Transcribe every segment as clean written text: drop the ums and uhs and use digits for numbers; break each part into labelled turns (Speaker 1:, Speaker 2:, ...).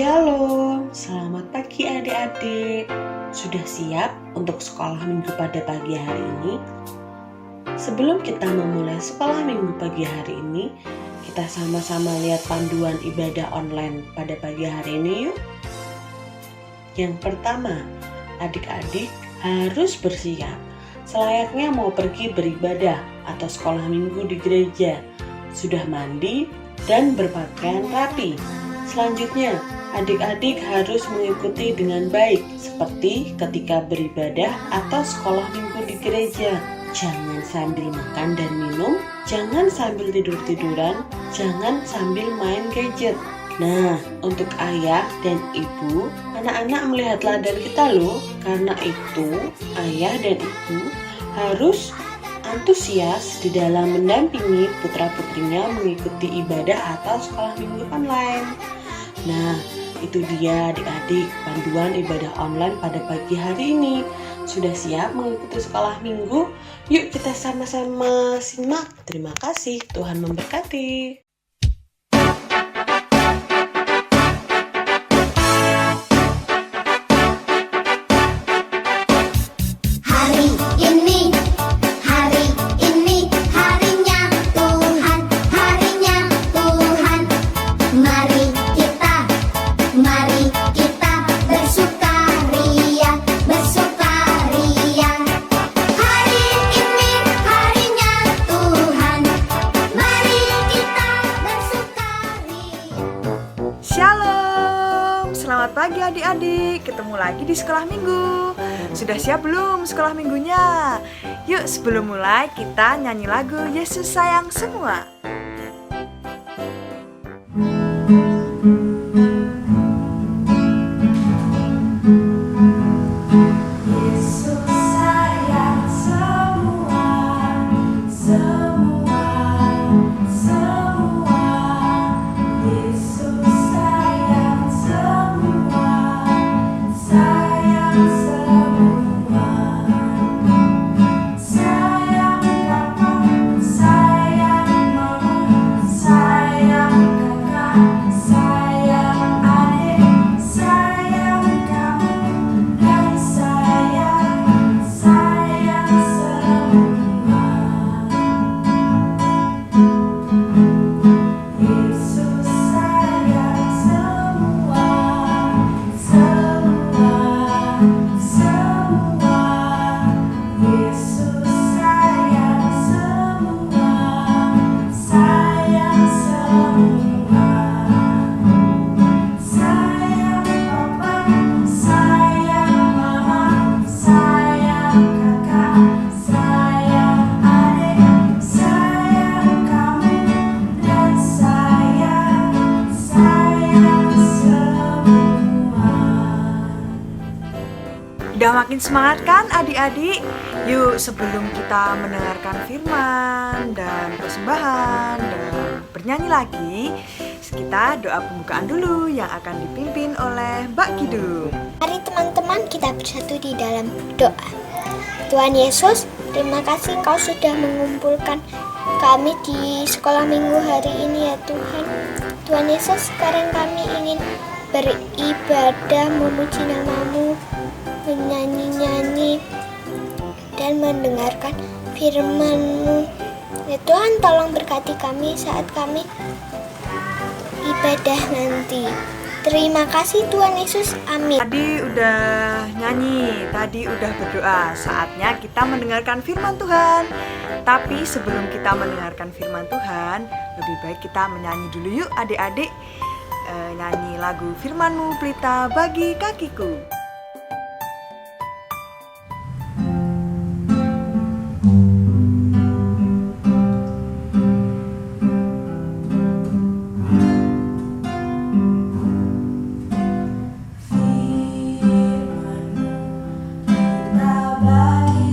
Speaker 1: Shalom, selamat pagi adik-adik. Sudah siap untuk sekolah minggu pada pagi hari ini? Sebelum kita memulai sekolah minggu pagi hari ini, kita sama-sama lihat panduan ibadah online pada pagi hari ini yuk. Yang pertama, adik-adik harus bersiap selayaknya mau pergi beribadah atau sekolah minggu di gereja. Sudah mandi dan berpakaian rapi. Selanjutnya, adik-adik harus mengikuti dengan baik seperti ketika beribadah atau sekolah minggu di gereja. Jangan sambil makan dan minum, jangan sambil tidur-tiduran, jangan sambil main gadget. Nah, untuk ayah dan ibu, anak-anak melihatlah dari kita loh. Karena itu, ayah dan ibu harus antusias di dalam mendampingi putra-putrinya mengikuti ibadah atau sekolah minggu online. Nah, itu dia adik-adik panduan ibadah online pada pagi hari ini. Sudah siap mengikuti sekolah minggu? Yuk kita sama-sama simak. Terima kasih, Tuhan memberkati.
Speaker 2: Shalom, selamat pagi adik-adik, ketemu lagi di sekolah minggu. Sudah siap belum sekolah minggunya? Yuk sebelum mulai kita nyanyi lagu Yesus Sayang Semua. Udah makin semangat kan adik-adik? Yuk sebelum kita mendengarkan firman dan persembahan dan bernyanyi lagi, kita doa pembukaan dulu yang akan dipimpin oleh Mbak Kidung.
Speaker 3: Mari teman-teman kita bersatu di dalam doa. Tuhan Yesus, terima kasih Kau sudah mengumpulkan kami di sekolah minggu hari ini ya Tuhan. Tuhan Yesus, sekarang kami ingin beribadah, memuji nama-Mu, menyanyi-nyanyi dan mendengarkan firman-Mu. Ya Tuhan, tolong berkati kami saat kami ibadah nanti. Terima kasih Tuhan Yesus, amin.
Speaker 2: Tadi udah nyanyi, tadi udah berdoa. Saatnya kita mendengarkan firman Tuhan. Tapi sebelum kita mendengarkan firman Tuhan, lebih baik kita menyanyi dulu yuk adik-adik. Nyanyi lagu Firman-Mu Pelita Bagi Kakiku.
Speaker 4: Firman-Mu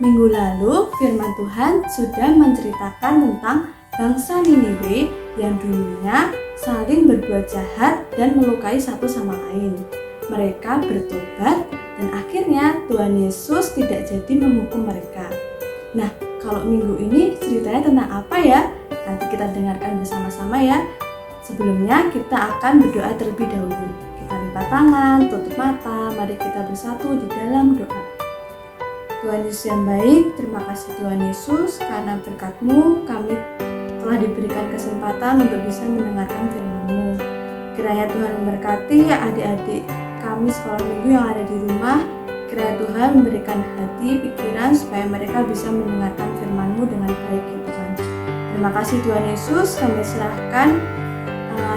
Speaker 4: Minggu lalu firman Tuhan sudah menceritakan tentang bangsa Niniwe yang dulunya saling berbuat jahat dan melukai satu sama lain. Mereka bertobat dan akhirnya Tuhan Yesus tidak jadi menghukum mereka. Nah, kalau minggu ini ceritanya tentang apa ya? Nanti kita dengarkan bersama-sama ya. Sebelumnya kita akan berdoa terlebih dahulu. Kita lipat tangan, tutup mata, mari kita bersatu di dalam doa. Tuhan Yesus yang baik, terima kasih Tuhan Yesus karena berkat-Mu kami telah diberikan kesempatan untuk bisa mendengarkan firman-Mu. Kiranya Tuhan memberkati adik-adik kami sekolah minggu yang ada di rumah. Kiranya Tuhan memberikan hati, pikiran supaya mereka bisa mendengarkan firman-Mu dengan baik ya Tuhan. Terima kasih Tuhan Yesus, kami serahkan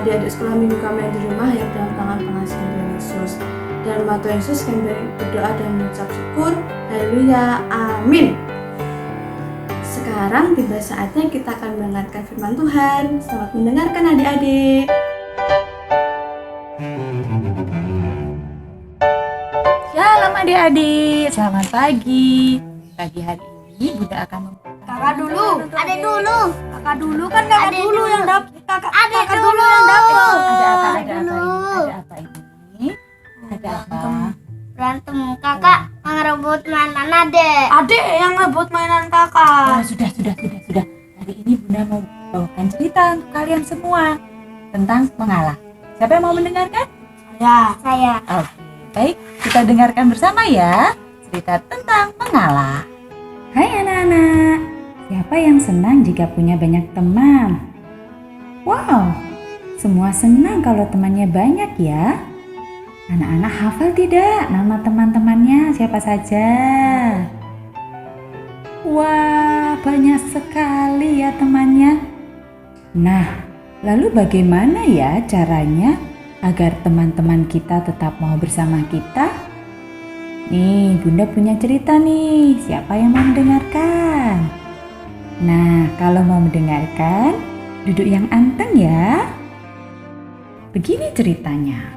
Speaker 4: adik-adik sekolah minggu kami yang di rumah yang dalam tangan pengasihan Tuhan Yesus. Dalam nama Tuhan Yesus kami berdoa dan mengucap syukur. Haleluya, amin. Sekarang tiba saatnya kita akan mendengarkan firman Tuhan. Selamat mendengarkan adik-adik.
Speaker 5: Shalom adik-adik, selamat pagi. Pagi hari ini Bunda akan
Speaker 3: Kakak dulu, adek dulu.
Speaker 5: Kakak dulu kan kakak
Speaker 3: Adek
Speaker 5: dulu
Speaker 3: dulu.
Speaker 5: yang dapat.
Speaker 3: Adek
Speaker 5: Kakak
Speaker 3: dulu.
Speaker 5: dulu yang dapat. Ada apa?
Speaker 3: Adek
Speaker 5: Ada apa
Speaker 3: dulu.
Speaker 5: ini? Ada apa ini? Ada apa?
Speaker 3: Berantem kakak ngerebut mainan adek.
Speaker 5: Adek yang ngebut mainan kakak. Oh, sudah. Hari ini Bunda mau bawakan cerita untuk kalian semua tentang mengalah. Siapa yang mau mendengarkan?
Speaker 3: Saya.
Speaker 5: Oke, baik. Kita dengarkan bersama ya cerita tentang mengalah. Hai anak-anak, siapa yang senang jika punya banyak teman? Wow, semua senang kalau temannya banyak ya. Anak-anak hafal tidak nama teman-temannya siapa saja? Wah, banyak sekali ya temannya. Nah, lalu bagaimana ya caranya agar teman-teman kita tetap mau bersama kita? Nih, Bunda punya cerita nih. Siapa yang mau mendengarkan? Nah, kalau mau mendengarkan, duduk yang anteng ya. Begini ceritanya.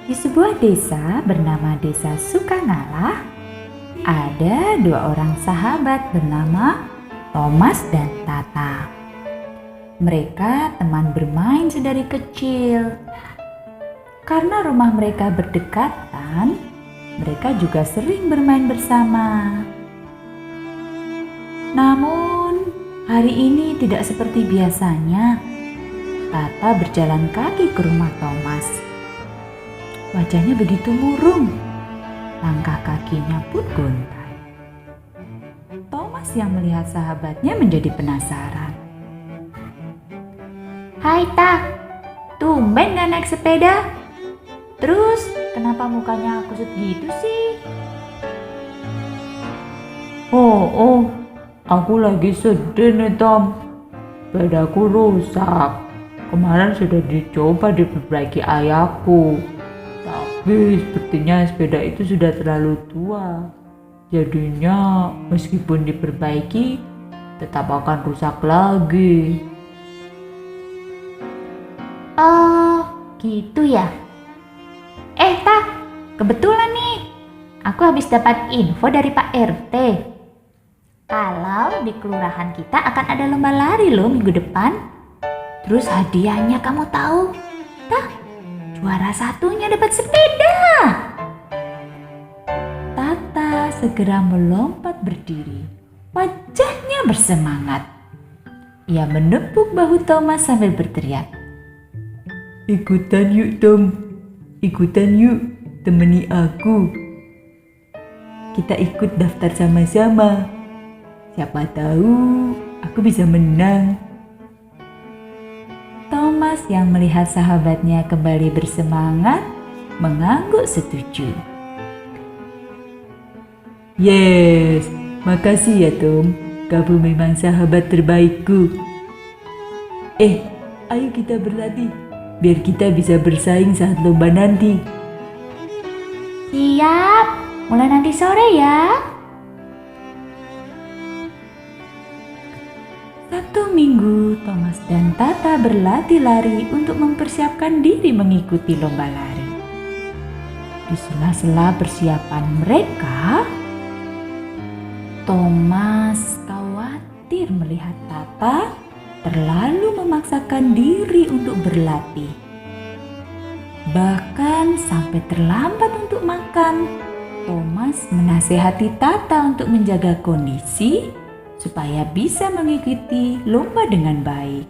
Speaker 5: Di sebuah desa bernama Desa Sukangalah, ada dua orang sahabat bernama Thomas dan Tata. Mereka teman bermain sedari kecil. Karena rumah mereka berdekatan, mereka juga sering bermain bersama. Namun, hari ini tidak seperti biasanya. Tata berjalan kaki ke rumah Thomas. Wajahnya begitu murung, langkah kakinya pun gontai. Thomas yang melihat sahabatnya menjadi penasaran. Hai Tak, tumben gak naik sepeda? Terus kenapa mukanya kusut gitu sih? Oh, aku lagi sedih nih Tom. Sepedaku rusak. Kemarin sudah dicoba diperbaiki ayahku. Tapi sepertinya sepeda itu sudah terlalu tua. Jadinya meskipun diperbaiki, tetap akan rusak lagi. Oh, gitu ya. Tak, kebetulan nih. Aku habis dapat info dari Pak RT. Kalau di kelurahan kita akan ada lomba lari loh minggu depan. Terus hadiahnya kamu tahu? Juara satunya dapat sepeda. Tata segera melompat berdiri. Wajahnya bersemangat. Ia menepuk bahu Thomas sambil berteriak. Ikutan yuk Tom. Ikutan yuk. Temani aku. Kita ikut daftar sama-sama. Siapa tahu aku bisa menang. Thomas yang melihat sahabatnya kembali bersemangat, mengangguk setuju. Yes, makasih ya Tom. Kamu memang sahabat terbaikku. Ayo kita berlatih, biar kita bisa bersaing saat lomba nanti. Siap, mulai nanti sore ya. Satu minggu, Thomas dan Tata berlatih lari untuk mempersiapkan diri mengikuti lomba lari. Di sela-sela persiapan mereka, Thomas khawatir melihat Tata terlalu memaksakan diri untuk berlatih. Bahkan sampai terlambat untuk makan. Thomas menasihati Tata untuk menjaga kondisi supaya bisa mengikuti lomba dengan baik.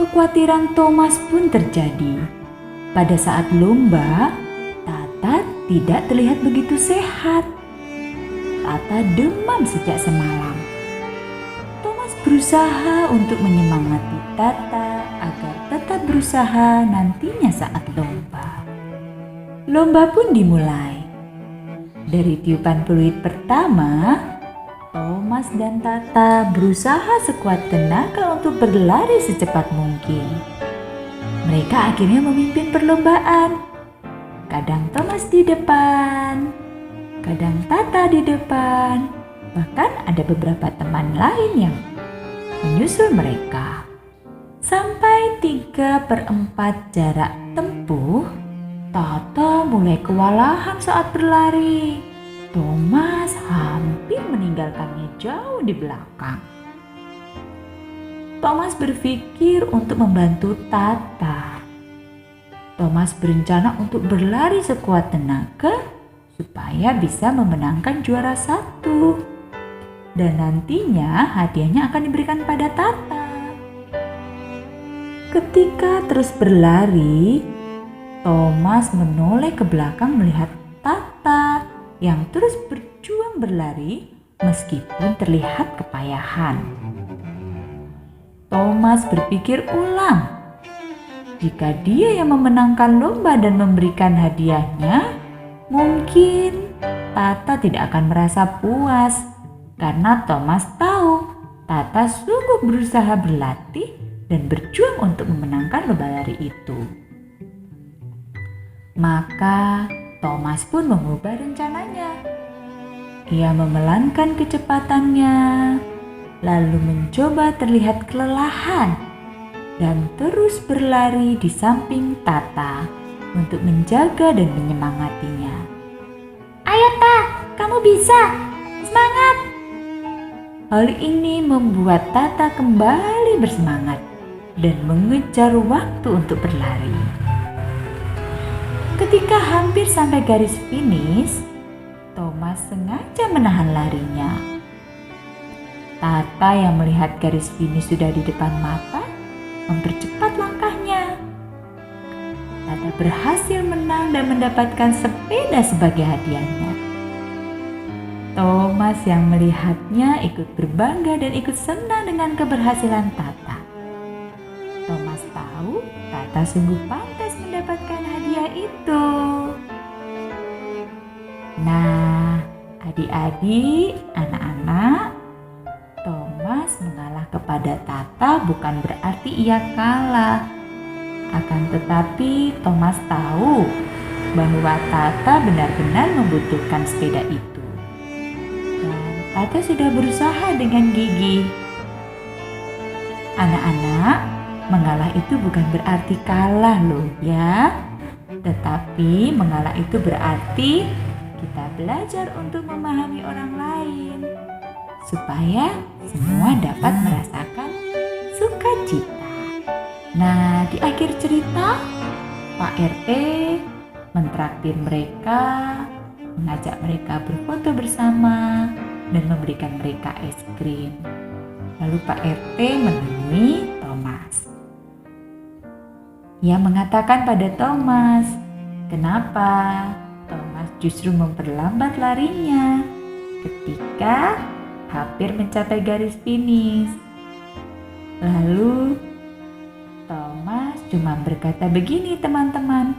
Speaker 5: Kekhawatiran Thomas pun terjadi. Pada saat lomba, Tata tidak terlihat begitu sehat. Tata demam sejak semalam. Thomas berusaha untuk menyemangati Tata agar tetap berusaha nantinya saat lomba. Lomba pun dimulai. Dari tiupan peluit pertama, Thomas dan Tata berusaha sekuat tenaga untuk berlari secepat mungkin. Mereka akhirnya memimpin perlombaan. Kadang Thomas di depan, kadang Tata di depan, bahkan ada beberapa teman lain yang menyusul mereka. Sampai 3/4 jarak tempuh, Tata mulai kewalahan saat berlari. Thomas hampir meninggalkannya jauh di belakang. Thomas berpikir untuk membantu Tata. Thomas berencana untuk berlari sekuat tenaga supaya bisa memenangkan juara 1. Dan nantinya hadiahnya akan diberikan pada Tata. Ketika terus berlari, Thomas menoleh ke belakang melihat Tata yang terus berjuang berlari meskipun terlihat kepayahan. Thomas berpikir ulang, jika dia yang memenangkan lomba dan memberikan hadiahnya, mungkin Tata tidak akan merasa puas karena Thomas tahu Tata sungguh berusaha berlatih dan berjuang untuk memenangkan lomba lari itu. Maka Thomas pun mengubah rencananya. Ia memelankan kecepatannya, lalu mencoba terlihat kelelahan dan terus berlari di samping Tata untuk menjaga dan menyemangatinya. "Ayo Ta, kamu bisa! Semangat!" Hal ini membuat Tata kembali bersemangat dan mengejar waktu untuk berlari. Ketika hampir sampai garis finish, Thomas sengaja menahan larinya. Tata yang melihat garis finish sudah di depan mata, mempercepat langkahnya. Tata berhasil menang dan mendapatkan sepeda sebagai hadiahnya. Thomas yang melihatnya ikut berbangga dan ikut senang dengan keberhasilan Tata. Thomas tahu Tata sungguh pantas mendapatkan hadiah itu. Nah, adik-adik, anak-anak, Thomas mengalah kepada Tata bukan berarti ia kalah. Akan tetapi Thomas tahu bahwa Tata benar-benar membutuhkan sepeda itu. Dan Tata sudah berusaha dengan gigih. Anak-anak, mengalah itu bukan berarti kalah loh ya. Tetapi mengalah itu berarti kita belajar untuk memahami orang lain supaya semua dapat merasakan sukacita. Nah, di akhir cerita Pak RT mentraktir mereka, mengajak mereka berfoto bersama dan memberikan mereka es krim. Lalu Pak RT menemui Thomas. Ia mengatakan pada Thomas, kenapa Thomas justru memperlambat larinya ketika hampir mencapai garis finish. Lalu Thomas cuma berkata begini, teman-teman.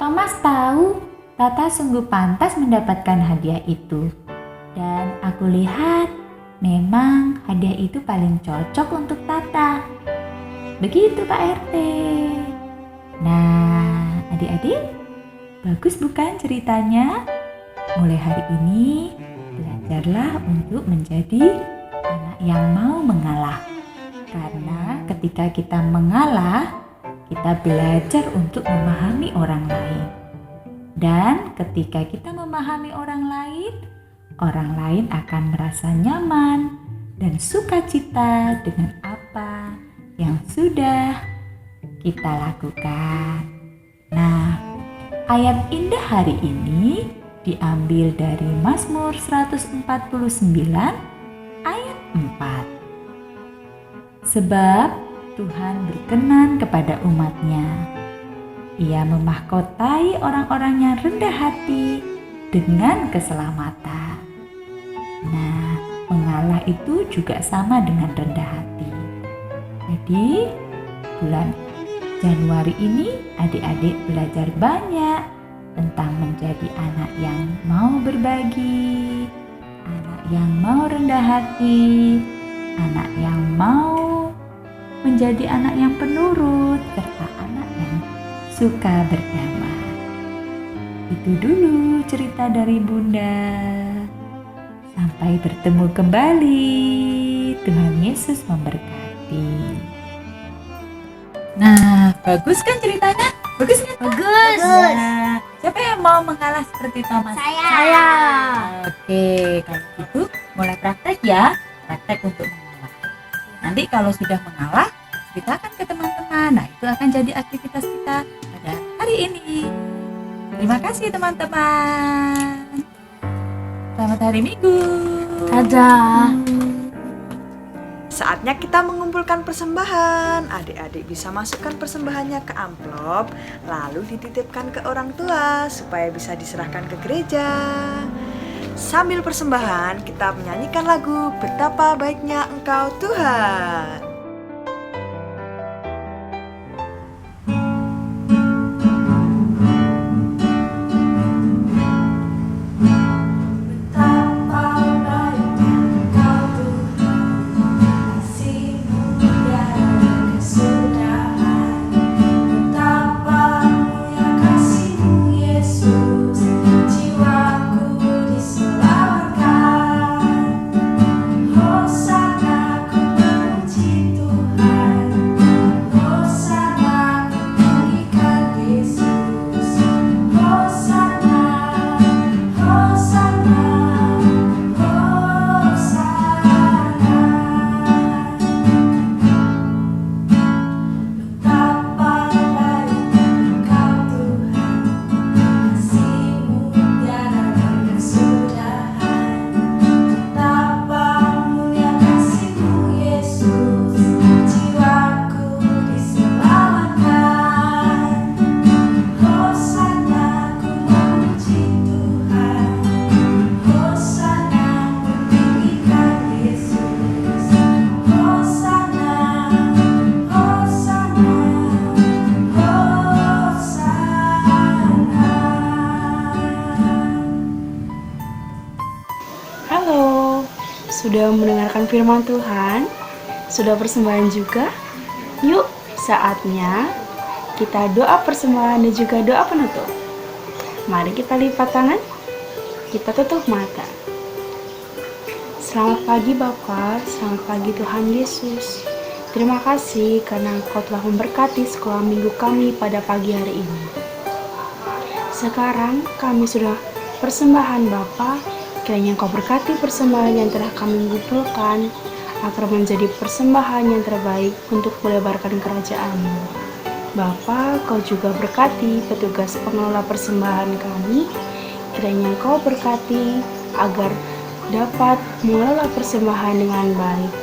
Speaker 5: Thomas tahu Tata sungguh pantas mendapatkan hadiah itu. Dan aku lihat memang hadiah itu paling cocok untuk Tata. Begitu Pak RT. Nah, adik-adik, bagus bukan ceritanya? Mulai hari ini, belajarlah untuk menjadi anak yang mau mengalah. Karena ketika kita mengalah, kita belajar untuk memahami orang lain. Dan ketika kita memahami orang lain, orang lain akan merasa nyaman dan sukacita dengan apa yang sudah kita lakukan. Nah, ayat indah hari ini diambil dari Mazmur 149 ayat 4. Sebab Tuhan berkenan kepada umat-Nya. Ia memahkotai orang-orang yang rendah hati dengan keselamatan. Nah, mengalah itu juga sama dengan rendah hati. Jadi, bulan Januari ini adik-adik belajar banyak tentang menjadi anak yang mau berbagi, anak yang mau rendah hati, anak yang mau menjadi anak yang penurut, serta anak yang suka berdamai. Itu dulu cerita dari Bunda. Sampai bertemu kembali. Tuhan Yesus memberkati. Nah, bagus kan ceritanya? Bagus kan?
Speaker 3: Bagus.
Speaker 5: Nah, siapa yang mau mengalah seperti Thomas?
Speaker 3: Saya.
Speaker 5: Oke, kalau gitu mulai praktek ya. Praktek untuk mengalah. Nanti kalau sudah mengalah, ceritakan ke teman-teman. Nah, itu akan jadi aktivitas kita pada hari ini. Terima kasih teman-teman. Selamat hari Minggu.
Speaker 3: Dadah.
Speaker 2: Saatnya kita mengumpulkan persembahan. Adik-adik bisa masukkan persembahannya ke amplop, lalu dititipkan ke orang tua supaya bisa diserahkan ke gereja. Sambil persembahan, kita menyanyikan lagu Betapa Baiknya Engkau Tuhan.
Speaker 6: Sudah mendengarkan firman Tuhan? Sudah persembahan juga? Yuk, saatnya kita doa persembahan dan juga doa penutup. Mari kita lipat tangan, kita tutup mata. Selamat pagi Bapa, selamat pagi Tuhan Yesus. Terima kasih karena Engkau telah memberkati sekolah minggu kami pada pagi hari ini. Sekarang kami sudah persembahan Bapa. Kiranya Engkau berkati persembahan yang telah kami kumpulkan agar menjadi persembahan yang terbaik untuk melebarkan kerajaan-Mu. Bapa, Kau juga berkati petugas pengelola persembahan kami. Kiranya Engkau berkati agar dapat mengelola persembahan dengan baik.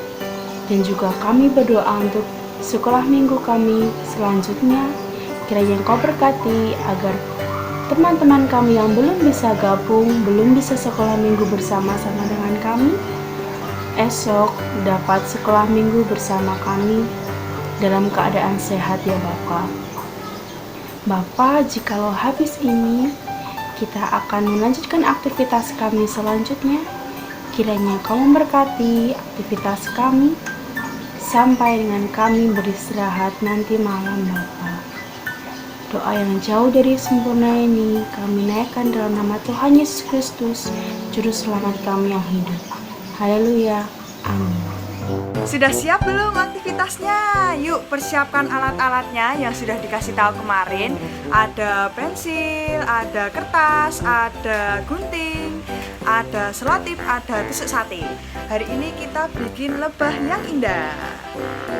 Speaker 6: Dan juga kami berdoa untuk sekolah minggu kami selanjutnya. Kiranya Engkau berkati agar teman-teman kami yang belum bisa gabung, belum bisa sekolah minggu bersama-sama dengan kami, esok dapat sekolah minggu bersama kami dalam keadaan sehat ya Bapa. Bapa, jikalau habis ini kita akan melanjutkan aktivitas kami selanjutnya, kiranya Kau memberkati aktivitas kami sampai dengan kami beristirahat nanti malam Bapa. Doa yang jauh dari sempurna ini kami naikkan dalam nama Tuhan Yesus Kristus, Juru Selamat kami yang hidup. Haleluya. Amin.
Speaker 2: Sudah siap belum aktivitasnya? Yuk persiapkan alat-alatnya yang sudah dikasih tahu kemarin. Ada pensil, ada kertas, ada gunting, ada selotip, ada tusuk sate. Hari ini kita bikin lebah yang indah.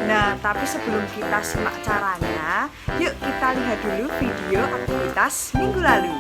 Speaker 2: Nah, tapi sebelum kita simak caranya, yuk kita lihat dulu video aktivitas minggu lalu.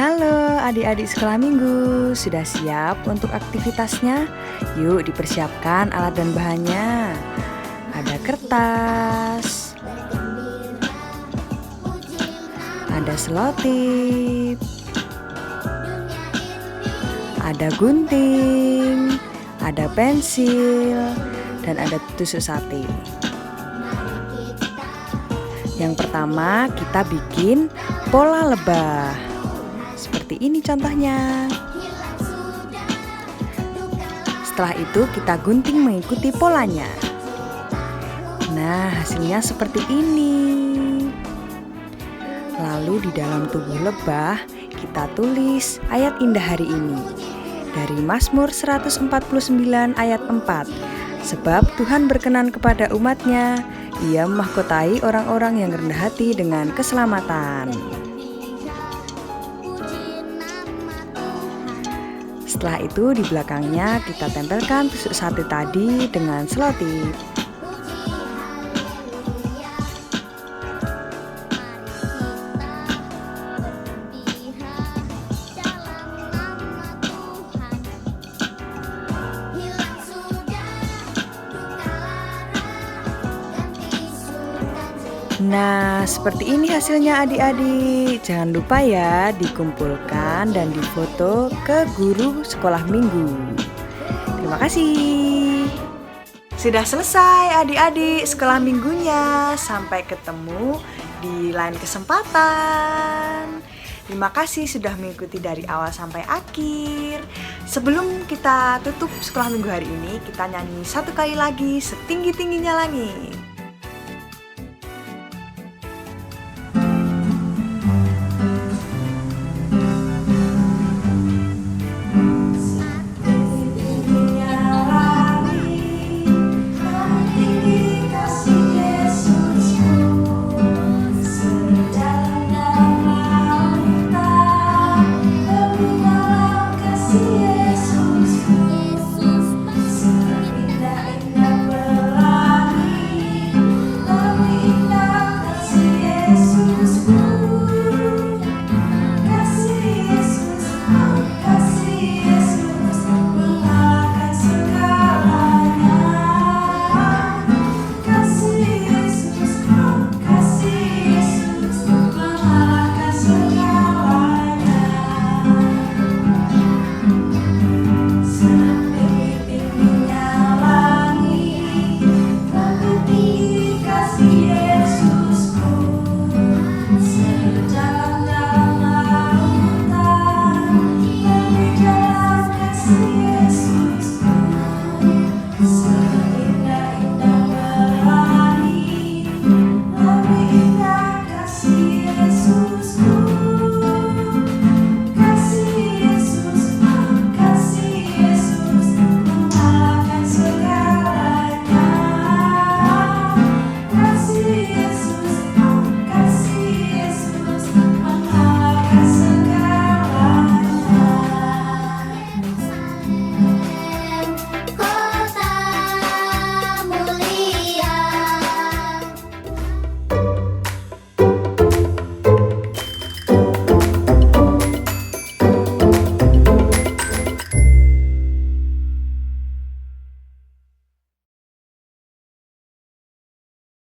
Speaker 2: Halo adik-adik sekolah minggu, sudah siap untuk aktivitasnya? Yuk dipersiapkan alat dan bahannya. Ada kertas, ada selotip, ada gunting, ada pensil, dan ada tusuk sate. Yang pertama kita bikin pola lebah. Seperti ini contohnya. Setelah itu kita gunting mengikuti polanya. Nah, hasilnya seperti ini. Lalu di dalam tubuh lebah, kita tulis ayat indah hari ini dari Mazmur 149 ayat 4. Sebab Tuhan berkenan kepada umat-Nya, Ia memahkotai orang-orang yang rendah hati dengan keselamatan. Setelah itu di belakangnya kita tempelkan tusuk sate tadi dengan selotip. Nah, seperti ini hasilnya adik-adik. Jangan lupa ya dikumpulkan dan difoto ke guru sekolah minggu. Terima kasih. Sudah selesai adik-adik sekolah minggunya. Sampai ketemu di lain kesempatan. Terima kasih sudah mengikuti dari awal sampai akhir. Sebelum kita tutup sekolah minggu hari ini, kita nyanyi satu kali lagi setinggi-tingginya langit.